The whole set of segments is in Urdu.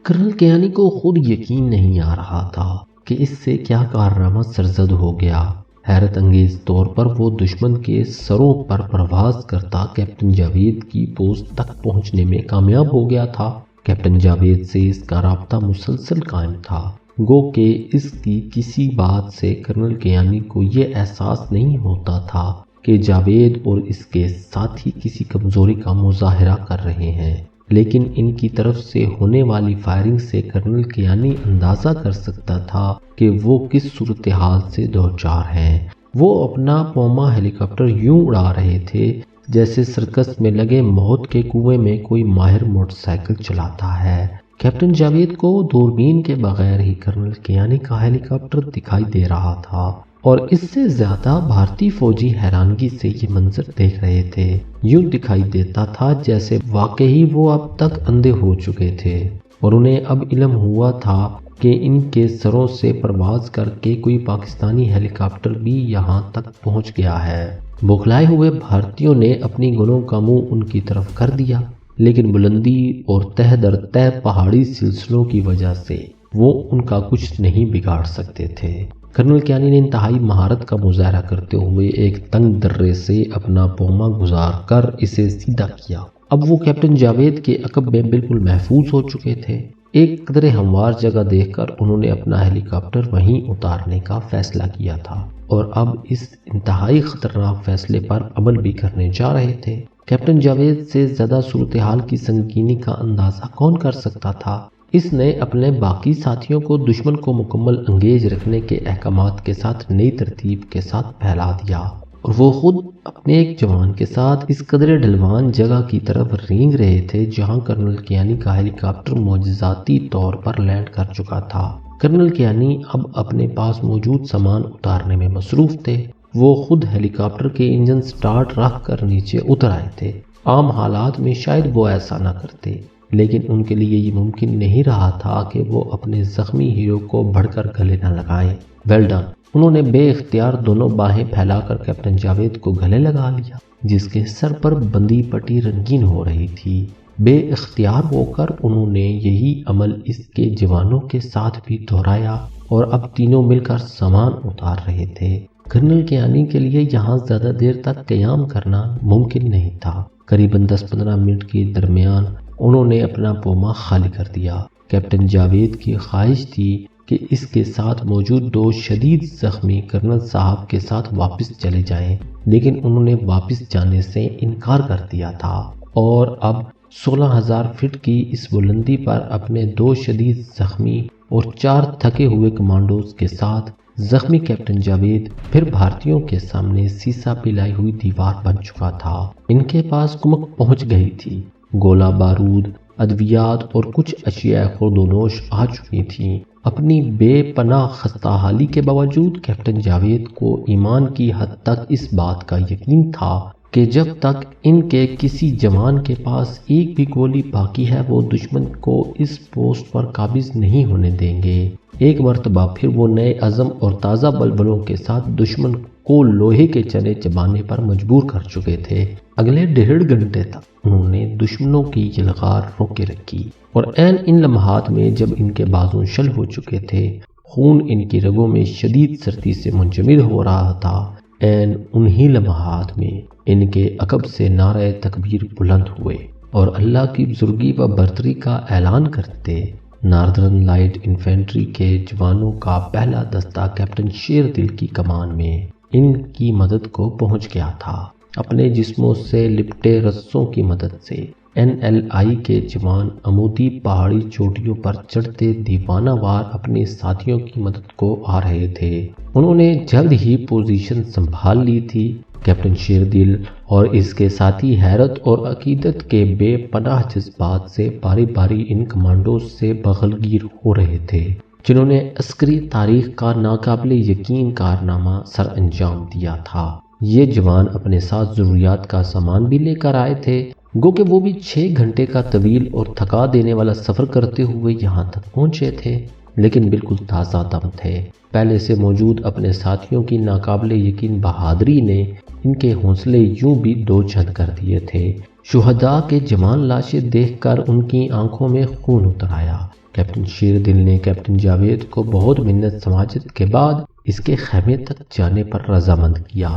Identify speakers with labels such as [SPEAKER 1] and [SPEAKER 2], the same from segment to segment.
[SPEAKER 1] کرنل کیانی کو خود یقین نہیں آ رہا تھا کہ اس سے کیا کارنامہ سرزد ہو گیا۔ حیرت انگیز طور پر وہ دشمن کے سروں پر پرواز کرتا کیپٹن جاوید کی پوسٹ تک پہنچنے میں کامیاب ہو گیا تھا۔ کیپٹن جاوید سے اس کا رابطہ مسلسل قائم تھا، گو کہ اس کی کسی بات سے کرنل کیانی کو یہ احساس نہیں ہوتا تھا کہ جاوید اور اس کے ساتھی کسی کمزوری کا مظاہرہ کر رہے ہیں، لیکن ان کی طرف سے ہونے والی فائرنگ سے کرنل کیانی اندازہ کر سکتا تھا کہ وہ کس صورتحال سے دوچار ہیں۔ وہ اپنا پوما ہیلی کاپٹر یوں اڑا رہے تھے جیسے سرکس میں لگے موت کے کنویں میں کوئی ماہر موٹر سائیکل چلاتا ہے۔ کیپٹن جاوید کو دوربین کے بغیر ہی کرنل کیانی کا ہیلی کاپٹر دکھائی دے رہا تھا، اور اس سے زیادہ بھارتی فوجی حیرانگی سے یہ منظر دیکھ رہے تھے۔ یوں دکھائی دیتا تھا جیسے واقعی وہ اب تک اندھے ہو چکے تھے، اور انہیں اب علم ہوا تھا کہ ان کے سروں سے پرواز کر کے کوئی پاکستانی ہیلی کاپٹر بھی یہاں تک پہنچ گیا ہے۔ بوکھلائے ہوئے بھارتیوں نے اپنی گنوں کا منہ ان کی طرف کر دیا، لیکن بلندی اور تہ در تہ پہاڑی سلسلوں کی وجہ سے وہ ان کا کچھ نہیں بگاڑ سکتے تھے۔ کرنل کیانی نے انتہائی مہارت کا مظاہرہ کرتے ہوئے ایک تنگ درے سے اپنا پوما گزار کر اسے سیدھا کیا۔ اب وہ کیپٹن جاوید کے عقب میں بالکل محفوظ ہو چکے تھے۔ ایک قدرے ہموار جگہ دیکھ کر انہوں نے اپنا ہیلی کاپٹر وہیں اتارنے کا فیصلہ کیا تھا، اور اب اس انتہائی خطرناک فیصلے پر عمل بھی کرنے جا رہے تھے۔ کیپٹن جاوید سے زیادہ صورتحال کی سنگینی کا اندازہ کون کر سکتا تھا؟ اس نے اپنے باقی ساتھیوں کو دشمن کو مکمل انگیج رکھنے کے احکامات کے ساتھ نئی ترتیب کے ساتھ پھیلا دیا، اور وہ خود اپنے ایک جوان کے ساتھ اس قدرے ڈھلوان جگہ کی طرف رینگ رہے تھے جہاں کرنل کیانی کا ہیلی کاپٹر معجزاتی طور پر لینڈ کر چکا تھا۔ کرنل کیانی اب اپنے پاس موجود سامان اتارنے میں مصروف تھے۔ وہ خود ہیلی کاپٹر کے انجن سٹارٹ رکھ کر نیچے اتر آئے تھے۔ عام حالات میں شاید وہ ایسا نہ کرتے، لیکن ان کے لیے یہ ممکن نہیں رہا تھا کہ وہ اپنے زخمی ہیرو کو بڑھ کر گلے نہ لگائیں۔ Well done! انہوں نے بے اختیار دونوں باہیں پھیلا کر کیپٹن جاوید کو گلے لگا لیا، جس کے سر پر بندی پٹی رنگین ہو رہی تھی۔ بے اختیار ہو کر انہوں نے یہی عمل اس کے جوانوں کے ساتھ بھی دہرایا، اور اب تینوں مل کر سامان اتار رہے تھے۔ کرنل کیانی کے لیے یہاں زیادہ دیر تک قیام کرنا ممکن نہیں تھا۔ قریباً 10-15 منٹ کے درمیان انہوں نے اپنا پوما خالی کر دیا۔ کیپٹن جاوید کی خواہش تھی کہ اس کے ساتھ موجود 2 شدید زخمی کرنل صاحب کے ساتھ واپس چلے جائیں، لیکن انہوں نے واپس جانے سے انکار کر دیا تھا، اور اب 16,000 فٹ کی اس بلندی پر اپنے 2 شدید زخمی اور 4 تھکے ہوئے کمانڈوز کے ساتھ زخمی کیپٹن جاوید پھر بھارتیوں کے سامنے سیسا پلائی ہوئی دیوار بن چکا تھا۔ ان کے پاس کمک پہنچ گئی تھی، گولہ بارود، ادویات اور کچھ اشیاء خوردونوش آ چکی تھیں۔ اپنی بے پناہ خستہ حالی کے باوجود کیپٹن جاوید کو ایمان کی حد تک اس بات کا یقین تھا کہ جب تک ان کے کسی جوان کے پاس ایک بھی گولی باقی ہے وہ دشمن کو اس پوسٹ پر قابض نہیں ہونے دیں گے۔ ایک مرتبہ پھر وہ نئے عزم اور تازہ بلبلوں کے ساتھ دشمن کو لوہے کے چنے چبانے پر مجبور کر چکے تھے۔ اگلے 1.5 گھنٹے تک انہوں نے دشمنوں کی یلغار روکے رکھی، اور عین ان لمحات میں جب ان کے بازو شل ہو چکے تھے، خون ان کی رگوں میں شدید سردی سے منجمد ہو رہا تھا، عین انہی لمحات میں ان کے عقب سے نعرہ تکبیر بلند ہوئے اور اللہ کی بزرگی و برتری کا اعلان کرتے ناردرن لائٹ انفینٹری کے جوانوں کا پہلا دستہ کیپٹن شیر دل کی کمان میں ان کی مدد کو پہنچ گیا تھا۔ اپنے جسموں سے لپٹے رسوں کی مدد سے NLI کے جوان عمودی پہاڑی چوٹیوں پر چڑھتے دیوانہ وار اپنے ساتھیوں کی مدد کو آ رہے تھے۔ انہوں نے جلد ہی پوزیشن سنبھال لی تھی۔ کیپٹن شیردل اور اس کے ساتھی حیرت اور عقیدت کے بے پناہ جذبات سے باری باری ان کمانڈوز سے بغلگیر ہو رہے تھے جنہوں نے عسکری تاریخ کا ناقابل یقین کارنامہ سر انجام دیا تھا۔ یہ جوان اپنے ساتھ ضروریات کا سامان بھی لے کر آئے تھے، گو کہ وہ بھی 6 گھنٹے کا طویل اور تھکا دینے والا سفر کرتے ہوئے یہاں تک پہنچے تھے، لیکن بالکل تازہ دم تھے۔ پہلے سے موجود اپنے ساتھیوں کی ناقابل یقین بہادری نے ان کے حوصلے یوں بھی دو چند کر دیے تھے۔ شہداء کے جوان لاشیں دیکھ کر ان کی آنکھوں میں خون اتر آیا۔ کیپٹن شیر دل نے کیپٹن جاوید کو بہت منت سماجت کے بعد اس کے خیمے تک جانے پر رضامند کیا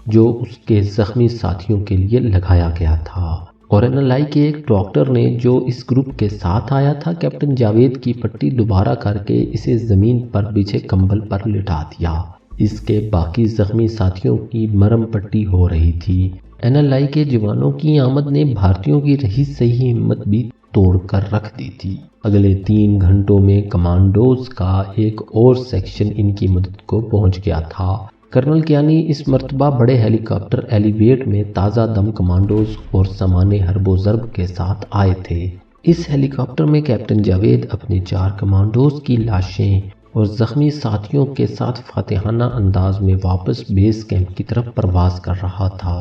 [SPEAKER 1] جو اس کے زخمی ساتھیوں کے لیے لگایا گیا تھا، اور NLI کے ایک ڈاکٹر نے جو اس گروپ کے ساتھ آیا تھا کیپٹن جاوید کی پٹی دوبارہ کر کے اسے زمین پر بچھے کمبل پر لٹا دیا۔ اس کے باقی زخمی ساتھیوں کی مرہم پٹی ہو رہی تھی۔ NLI کے جوانوں کی آمد نے بھارتیوں کی رہی صحیح ہمت بھی توڑ کر رکھ دی تھی۔ اگلے 3 گھنٹوں میں کمانڈوز کا ایک اور سیکشن ان کی مدد کو پہنچ گیا تھا۔ کرنل کیانی اس مرتبہ بڑے ہیلی کاپٹر ایلیویٹ میں تازہ دم کمانڈوز اور سامان حرب و ضرب کے ساتھ آئے تھے۔ اس ہیلی کاپٹر میں کیپٹن جاوید اپنے 4 کمانڈوز کی لاشیں اور زخمی ساتھیوں کے ساتھ فاتحانہ انداز میں واپس بیس کیمپ کی طرف پرواز کر رہا تھا۔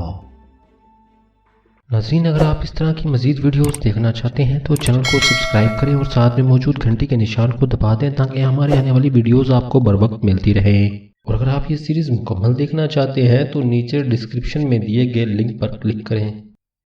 [SPEAKER 1] ناظرین، اگر آپ اس طرح کی مزید ویڈیوز دیکھنا چاہتے ہیں تو چینل کو سبسکرائب کریں اور ساتھ میں موجود گھنٹی کے نشان کو دبا دیں تاکہ ہمارے آنے والی ویڈیوز آپ کو بر وقت ملتی رہیں۔ اور اگر آپ یہ سیریز مکمل دیکھنا چاہتے ہیں تو نیچے ڈسکرپشن میں دیے گئے لنک پر کلک کریں۔